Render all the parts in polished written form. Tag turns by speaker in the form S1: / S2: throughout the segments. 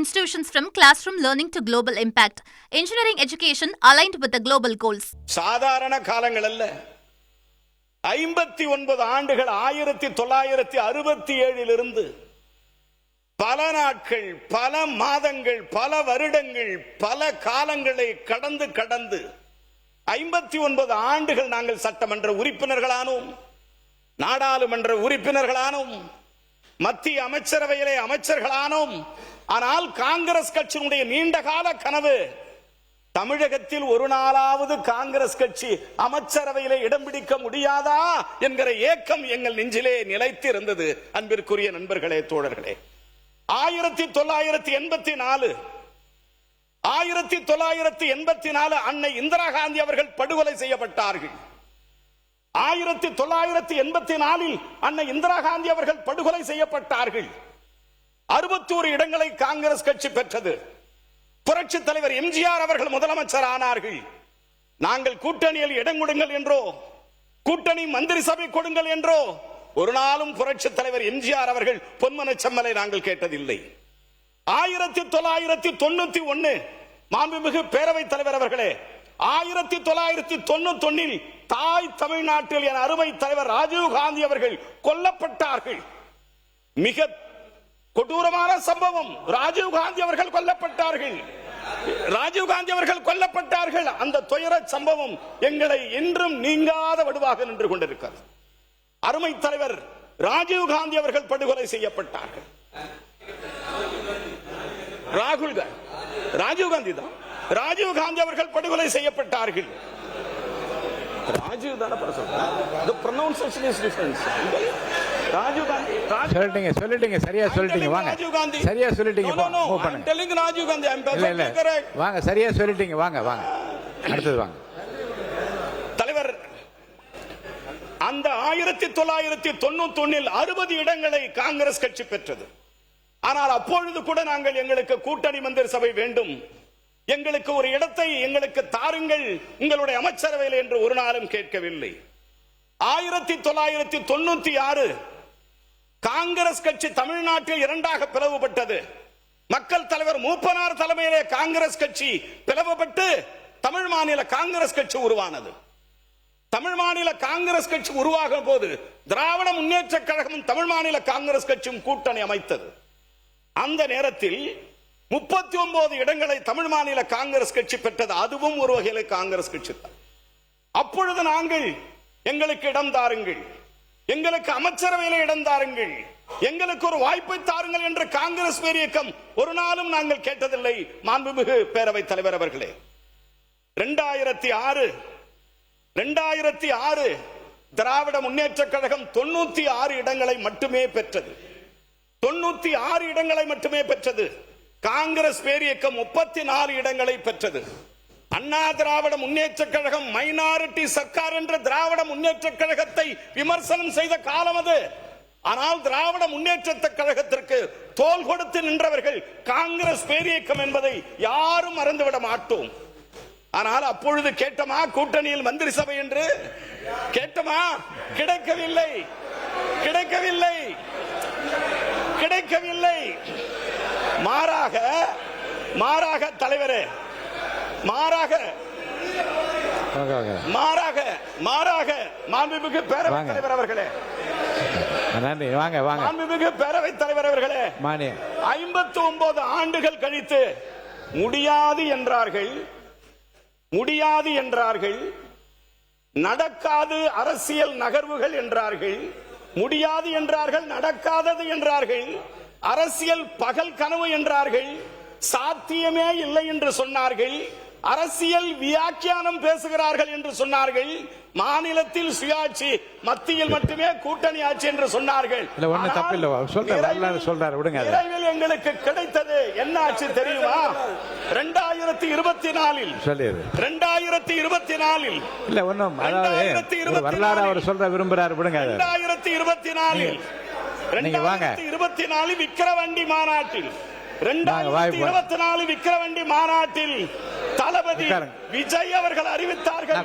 S1: institutions from classroom learning to global impact. Engineering education aligned with the global goals.
S2: சாதாரண காலங்கள் அல்ல. 59 ஆண்டுகள் 1967 இருந்து பல நாட்கள், பல மாதங்கள், பல வருடங்கள், பல காலங்களை கடந்து 59 ஆண்டுகள் நாங்கள் சட்டமன்ற உறுப்பினர்களானோம், நாடாளுமன்ற உறுப்பினர்களானோம், மத்திய அமைச்சரவையிலே அமைச்சர்களானோம். ஆனால் காங்கிரஸ் கட்சியினுடைய நீண்டகால கனவு தமிழகத்தில் ஒரு நாளாவது காங்கிரஸ் கட்சி அமைச்சரவையிலே இடம் பிடிக்க முடியாதா என்கிற ஏக்கம் எங்கள் நெஞ்சிலே நிலைத்து இருந்தது. அன்பிற்குரிய நண்பர்களே, தோழர்களே, 1984 அன்னை இந்திரா காந்தி அவர்கள் படுகொலை செய்யப்பட்டார்கள். 1984 அன்னை இந்திரா காந்தி அவர்கள் படுகொலை செய்யப்பட்டார்கள். 61 இடங்களை காங்கிரஸ் கட்சி பெற்றது. புரட்சி தலைவர் எம்ஜிஆர் அவர்கள் முதலமைச்சர் ஆனார்கள். நாங்கள் கூட்டணியில் இடம் கொடுங்கள் என்றோ, கூட்டணி மந்திரி சபை கொடுங்கள் என்றோ ஒரு நாளும் புரட்சி தலைவர் எம்ஜிஆர் அவர்கள் பொன்மன செம்மலை நாங்கள் கேட்டதில்லை. 1991 மாண்புமிகு பேரவைத் தலைவர் அவர்களே, 1991 தாய் தமிழ்நாட்டில் என் அருமை தலைவர் ராஜீவ் காந்தி அவர்கள் கொல்லப்பட்டார்கள். மிக கொடூரமான சம்பவம். ராஜீவ் காந்தி அவர்கள் கொல்லப்பட்டார்கள். அந்த துயர சம்பவம் எங்களை என்றும் நீங்காத வடுவாக நின்று கொண்டிருக்கிறது. அருமை தலைவர் ராஜீவ் காந்தி அவர்கள் படுகொலை செய்யப்பட்டார்கள். ராஜீவ் காந்தி அவர்கள் படுகொலை செய்யப்பட்டார்கள். ராஜீவ் தான the pronunciation is different. Rajiv Gandhi
S3: சொல்லிட்டீங்க சரியா சொல்லிட்டீங்க. வாங்க சரியா சொல்லிட்டீங்க. மூவ் பண்ணுங்க.
S2: telling Rajiv Gandhi I'm perfectly correct.
S3: வாங்க சரியா சொல்லிட்டீங்க. வாங்க அடுத்து வாங்க.
S2: தலைவர் அந்த 1991 60 இடங்களை காங்கிரஸ் கட்சி பெற்றது. ஆனால் அப்பொழுது கூட நாங்கள் எங்களுக்கு கூட்டணி மந்திரி சபை வேண்டும், எங்களுக்கு ஒரு இடத்தை எங்களுக்கு தாருங்கள் உங்களுடைய அமைச்சரவையில் என்று ஒரு நாளும் கேட்கவில்லை. 1996 காங்கிரஸ் கட்சி தமிழ்நாட்டில் இரண்டாக பிளவுபட்டது. மக்கள் தலைவர் மூப்பனார் தலைமையிலே காங்கிரஸ் கட்சி பிளவுபட்டு தமிழ் மாநில காங்கிரஸ் கட்சி உருவானது. தமிழ் மாநில காங்கிரஸ் கட்சி உருவாகும் போது திராவிட முன்னேற்ற கழகமும் தமிழ் மாநில காங்கிரஸ் கட்சியும் கூட்டணி அமைத்தது. அந்த நேரத்தில் 39 இடங்களை தமிழ் மாநில காங்கிரஸ் கட்சி பெற்றது. அதுவும் ஒரு வகையில் காங்கிரஸ் கட்சி தான். அப்பொழுது நாங்கள் எங்களுக்கு இடம் தாருங்கள், எங்களுக்கு அமைச்சரவையில் இடம் தாருங்கள், எங்களுக்கு ஒரு வாய்ப்பை தாருங்கள் என்று காங்கிரஸ் பேர் இயக்கம் ஒரு நாளும் நாங்கள் கேட்டதில்லை. மாண்புமிகு பேரவைத் தலைவர் அவர்களே, 2006 திராவிட முன்னேற்ற கழகம் 96 இடங்களை மட்டுமே பெற்றது. 96 இடங்களை மட்டுமே பெற்றது. காங்கிரஸ் பேர் இயக்கம் 34 இடங்களை பெற்றது. அண்ணா திராவிட முன்னேற்ற கழகம் மைனாரிட்டி சர்க்கார் என்ற திராவிட முன்னேற்ற கழகத்தை விமர்சனம் செய்த காலம் அது. ஆனால் திராவிட முன்னேற்ற கழகத்திற்கு தோள் கொடுத்து நின்றவர்கள் காங்கிரஸ் பேர் இயக்கம் என்பதை யாரும் மறந்துவிட மாட்டோம். ஆனால் அப்பொழுது கேட்டமா கூட்டணியில் மந்திரி சபை என்று கேட்டமா? கிடைக்கவில்லை. மாறாக தலைவரே, மாறாக மாண்புமிகு பேரவைத் தலைவர் அவர்களே, மாண்புமிகு பேரவைத் தலைவர் அவர்களே, 59 ஆண்டுகள் கழித்து முடியாது என்றார்கள், நடக்காது அரசியல் நகர்வுகள் என்றார்கள், முடியாது என்றார்கள், நடக்காதது என்றார்கள், அரசியல் பகல் கனவு என்றார்கள், சாத்தியமே இல்லை என்று சொன்னார்கள், அரசியல் வியாக்கியானம் பேசுகிறார்கள் என்று சொன்னார்கள், மாநிலத்தில் சுயாட்சி, மத்தியில் மட்டுமே கூட்டணி ஆட்சி என்று சொன்னார்கள். விரைவில் எங்களுக்கு கிடைத்தது என்ன ஆட்சி தெரியுமா? 2024
S3: இல்ல ஒண்ணும் வரலாறு அவர் சொல்ற விரும்புறாரு. விடுங்க.
S2: 2024 விக்கிரவாண்டி மாநாட்டில் 2024 விக்கிரவாண்டி மாநாட்டில் தளபதி விஜய் அவர்கள் அறிவித்தார்கள்,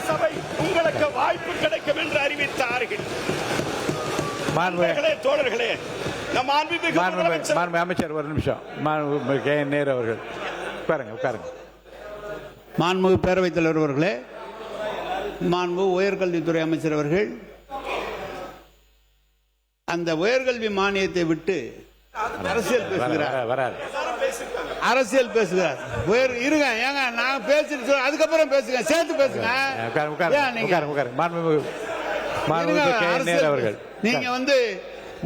S2: சபை உங்களுக்கு வாய்ப்பு கிடைக்கும் என்று அறிவித்தார்கள். தோழர்களே,
S3: மாண்பு அமைச்சர் ஒரு நிமிஷம். மாண்பு கே நேரு அவர்கள் உட்காருங்க.
S4: மாண்புமிகு பேரவைத் தலைவர் அவர்களே, மாண்பு உயர்கல்வித்துறை அமைச்சர் அவர்கள் அந்த உயர்கல்வி மானியத்தை விட்டு அரசியல் பேசுகிறார். இருங்க, ஏங்க நான் பேசிட்டு அதுக்கப்புறம் பேசுங்க, சேர்த்து பேசுங்க. நீங்க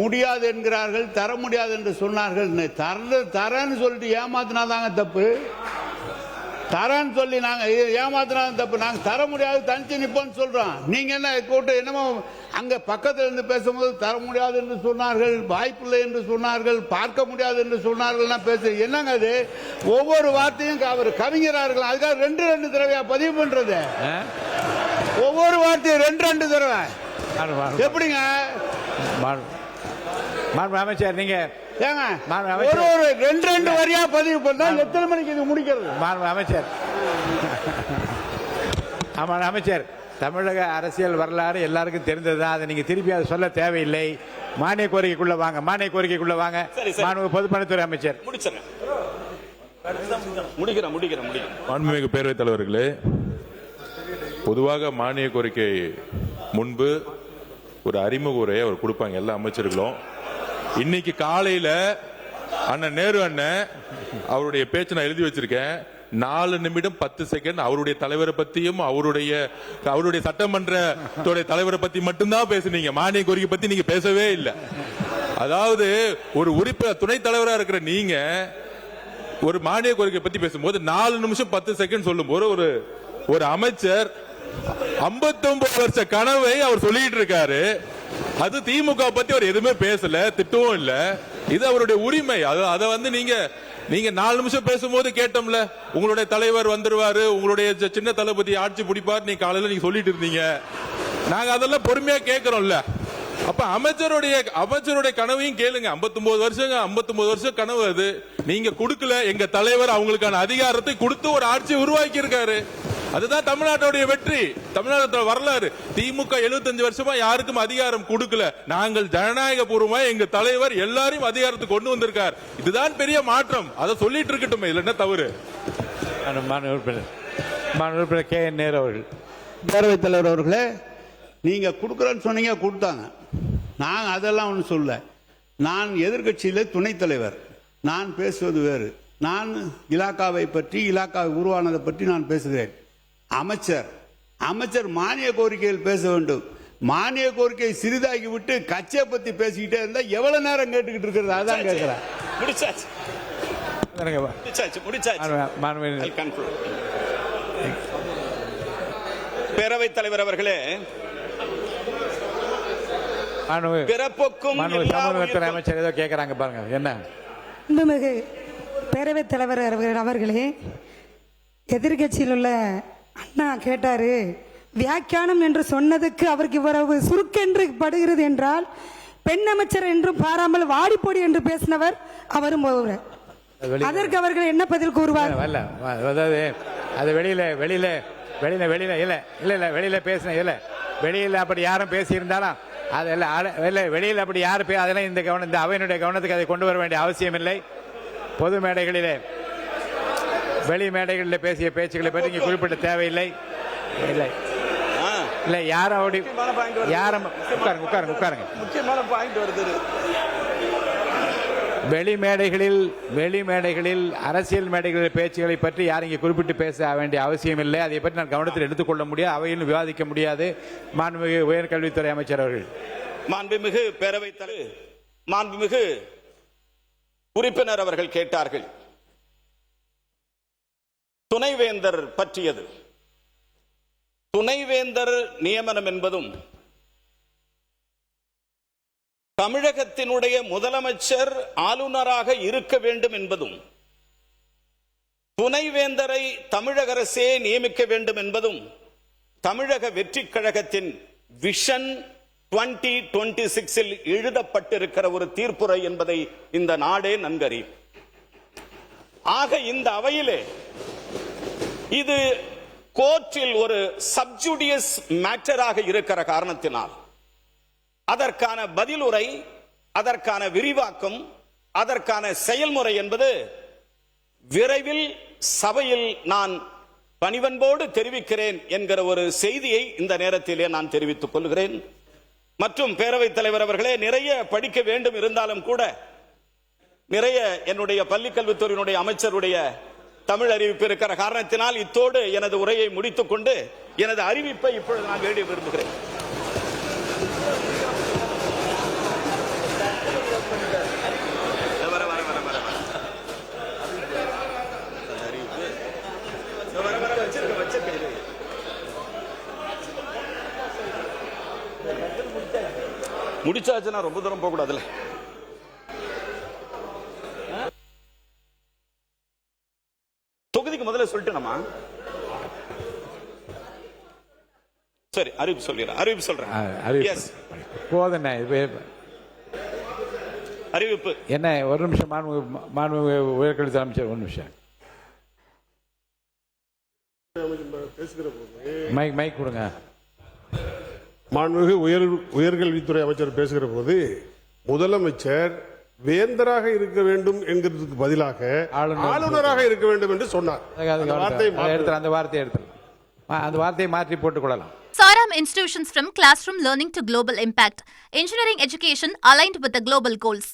S4: முடியாது என்கிறார்கள், தர முடியாது என்று சொன்னார்கள். தரன்னு சொல்லிட்டு ஏமாத்தினாதாங்க தப்பு. தரன்னு சொல்லி நாங்க ஏமாத்தினாதான் தப்பு. நாங்க தர முடியாது, தனிச்சு நிப்போம்னு சொல்றோம். நீங்க என்ன கூட்டு என்னமோ அங்க பக்கத்துல இருந்து பேசும்போது தர முடியாது என்று சொன்னார்கள், வாய்ப்பில்லை என்று சொன்னார்கள், பார்க்க முடியாது என்று சொன்னார்கள் பேச என்னங்க அது? ஒவ்வொரு வார்த்தையும் அவர் கவிஞரார்கள், அதுக்காக ரெண்டு தடவையா பதிவு பண்றது? ஒவ்வொரு வார்த்தையும் ரெண்டு தடவை எப்படிங்க?
S3: அமைச்சர் நீங்க
S4: ஒரு ரெண்டு வரியா பதிவு பண்ணா எத்தனை மணிக்கு இது முடிக்கிறது?
S3: அமைச்சர், தமிழக அரசியல் வரலாறு எல்லாருக்கும் தெரிந்ததுதான். அதை நீங்க திருப்பி அதை சொல்ல தேவையில்லை. மானிய கோரிக்கைக்குள்ள வாங்க. மாண்பு பொதுப்பணித்துறை அமைச்சர்.
S5: மாண்புமிகு பேரவைத் தலைவர்களே, பொதுவாக மானிய கோரிக்கை முன்பு ஒரு அறிமுக உரையை அவர் கொடுப்பாங்க எல்லா அமைச்சர்களும். இன்னைக்கு காலையில அண்ணன் நேரு அண்ணன் அவருடைய பேச்சு நான் எழுதி வச்சிருக்கேன். 4 நிமிடம் 10 செகண்ட் அவருடைய தலைவரை பத்தியும் அவருடைய சட்டமன்ற தலைவரை பத்தி மட்டும்தான் பேசுனீங்க. மானிய கோரிக்கை பத்தி நீங்க பேசவே இல்லை. அதாவது ஒரு உறுப்பினர் துணைத் தலைவரா இருக்கிற நீங்க ஒரு மானிய கோரிக்கை பத்தி பேசும்போது 4 நிமிஷம் 10 செகண்ட் சொல்லும் போது ஒரு அமைச்சர் 59 வருஷ கனவை அவர் சொல்லிட்டு இருக்காரு. அது திமுக பத்தி அவர் எதுவுமே பேசல, திட்டவும் இல்ல. இது அவருடைய உரிமை. அதை நீங்க 4 நிமிஷம் பேசும்போது கேட்டோம்ல, உங்களுடைய தலைவர் வந்துருவாரு, உங்களுடைய சின்ன தளபதி ஆட்சி பிடிப்பார், நீங்க காலையில நீங்க சொல்லிட்டு இருந்தீங்க. நாங்க அதெல்லாம் பொறுமையா கேட்கிறோம்ல. அப்ப அமைச்சருடைய கனவையும் கேளுங்க. 59 வருஷம் கனவு அது நீங்க கொடுக்கல. எங்க தலைவர் அவங்களுக்கான அதிகாரத்தை கொடுத்து ஒரு ஆட்சி உருவாக்கி இருக்காரு. அதுதான் தமிழ்நாட்டுடைய வெற்றி, தமிழ்நாட்டு வரலாறு. திமுக 75 வருஷமா யாருக்கும் அதிகாரம் கொடுக்கல. நாங்கள் ஜனநாயக பூர்வமா எங்க தலைவர் எல்லாரையும் அதிகாரத்துக்கு கொண்டு வந்திருக்கார். இதுதான் பெரிய மாற்றம். அதை சொல்லிட்டு இருக்கட்டும், இதுல என்ன தவறு?
S3: கே நேரு அவர்கள்.
S4: பேரவைத் தலைவர் அவர்களே, நீங்க கொடுக்கறன்னு சொன்னீங்க, கொடுத்தாங்க. நான் அதெல்லாம் ஒண்ணு சொல்ல. நான் எதிர்கட்சியில துணைத் தலைவர். நான் பேசுவது வேறு. நான் இலாக்காவை பற்றி, இலாக்காவை உருவானதை பற்றி நான் பேசுகிறேன். அமைச்சர் மானிய கோரிக்கையில் பேச வேண்டும். மானிய கோரிக்கையை சிறிதாகி விட்டு கட்சியை பத்தி பேசிக்கிட்டே இருந்தா எவ்வளவு நேரம் கேட்டுக்கிட்டு இருக்கிறது? அதான் கேட்கிறேன்.
S2: பேரவைத் தலைவர் அவர்களே, பிறப்புக்கும்
S3: அமைச்சர் ஏதோ கேட்கறாங்க பாருங்க. என்ன
S6: பேரவைத் தலைவர் அவர்களே, எதிர்கட்சியில் உள்ள அண்ணா கேட்டாரு, வியாக்கியானம் என்று சொன்னதுக்கு அவருக்கு இவ்வளவு சுருக்கென்று படுகிறது என்றால் பெண் அமைச்சர் என்றும் பாராமல் வாடிப்பொடி என்று பேசினவர் அவரும் அதற்கு அவர்கள் என்ன பதில் கூறுவார்?
S3: அது வெளியில பேசின இல்ல, வெளியில அப்படி யாரும் பேசியிருந்தாலும் வெளியில் அப்படி யாரு அதெல்லாம் இந்த அவையினுடைய கவனத்துக்கு அதை கொண்டு வர வேண்டிய அவசியம் இல்லை. பொது மேடைகளிலே வெளி மேடைகளில் பேசிய பேச்சுக்களை பற்றி இங்கே குறிப்பிட தேவையில்லை. இல்லை யாரும் உட்காருங்க.
S2: முக்கியமான பாயிண்ட் வருது.
S3: வெளி மேடைகளில் அரசியல் மேடைகளில் பேச்சுகளை பற்றி யாரும் இங்கே குறிப்பிட்டு பேச வேண்டிய அவசியம் இல்லை. அதை பற்றி நான் கவனத்தில் எடுத்துக்கொள்ள முடியாது, அவையில் விவாதிக்க முடியாது. மாண்புமிகு உயர்கல்வித்துறை அமைச்சர் அவர்கள்.
S2: மாண்புமிகு பேரவைத் தலைவர், மாண்புமிகு உறுப்பினர் அவர்கள் கேட்டார்கள் துணைவேந்தர் பற்றியது. துணைவேந்தர் நியமனம் என்பதும் தமிழகத்தினுடைய முதலமைச்சர் ஆளுநராக இருக்க வேண்டும் என்பதும் துணைவேந்தரை தமிழக அரசே நியமிக்க வேண்டும் என்பதும் தமிழக வெற்றி கழகத்தின் விஷன் 2026 எழுதப்பட்டிருக்கிற ஒரு தீர்ப்புரை என்பதை இந்த நாடே நன்கறியும். ஆக இந்த அவையிலே இது கோர்ட்டில் ஒரு சப்ஜுடியஸ் மேட்டராக இருக்கிற காரணத்தினால் அதற்கான பதிலுரை அதற்கான விரிவாக்கம், அதற்கான செயல்முறை என்பது விரைவில் சபையில் நான் பணிவன்போடு தெரிவிக்கிறேன் என்கிற ஒரு செய்தியை இந்த நேரத்திலே நான் தெரிவித்துக் கொள்கிறேன். மற்றும் பேரவைத் தலைவர் அவர்களே, நிறைய படிக்க வேண்டும் இருந்தாலும் கூட நிறைய என்னுடைய பள்ளிக்கல்வித்துறையினுடைய அமைச்சருடைய தமிழ் அறிவிப்பு இருக்கிற காரணத்தினால் இத்தோடு எனது உரையை முடித்துக் கொண்டு எனது அறிவிப்பை இப்பொழுது நான் வெளியிட விரும்புகிறேன். முடிச்சாச்சுன்னா ரொம்ப தூரம் போக கூடாதுல்ல. தொகுதிக்கு முதல்ல சொல்லிட்டேனமா? சரி, அறிவிப்பு சொல்லிடுறேன். அறிவிப்பு சொல்றேன். Yes.
S3: போதுண்ணே.
S2: அறிவிப்பு
S3: என்ன, ஒரு நிமிஷம். மாண்புமிகு உயர்கல்வித்துறை அமைச்சர், ஒரு நிமிஷம். மைக் கொடுங்க.
S7: மாண்புமிகு உயர்கல்வித்துறை அமைச்சர் பேசுகிற போது முதலமைச்சர் வேந்தராக இருக்க வேண்டும் என்கிறதுக்கு பதிலாக ஆளுநராக இருக்க வேண்டும் என்று சொன்னார்.
S3: அந்த வார்த்தையை மாற்றி போட்டுக் கொள்ளலாம்.
S1: Saram institutions from classroom learning to global impact. Engineering education aligned with the global goals.